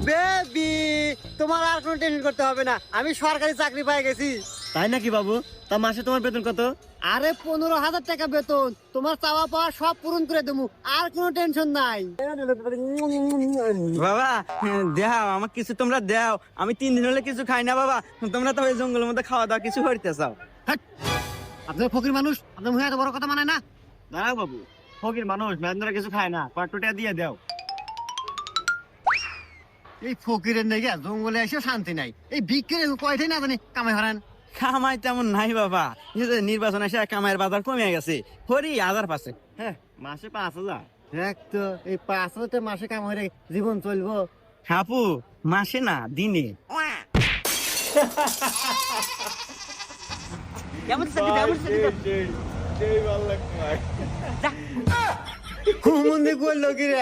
Baby, তোমার আর কোনো tension করতে হবে না, আমি সরকারি চাকরি পেয়ে গেছি। তাই নাকি বাবু? তা মাসে তোমার বেতন কত? আরে 15,000 টাকা বেতন, তোমার চাওয়া পাওয়া সব পূরণ করে দেবো, আর কোনো টেনশন নাই। বাবা দেও আমার কিছু, তোমরা দেও, আমি 3 দিন হলে কিছু খাই না বাবা। তোমরা তো ওই জঙ্গলের মধ্যে খাওয়া দাওয়া কিছু করতে চাও। আপনার ফকির মানুষ, আপনার মুখে এত বড় কথা মানে না। দাঁড়াও বাবু, ফকির মানুষ মেয়েরা কিছু খায় না, কয়েকটা দিয়ে দাও। এই ফকিরের নেগে জঙ্গলে এসে শান্তি নাই, এই বিক্রি কয়টাই না জানি কামাই হারান। কামাই তেমন নাই বাবা, এই যে নির্বাচন এসে কামাইয়ের বাজার কমে গেছে, হরি 1000 পাশে। হ্যাঁ, মাসে 5,000। দেখ তো, এই 5,000 মাসে কামাই রে জীবন চলবো? হাপু মাসে না দিনে। হুমন্দি করলো কি রে?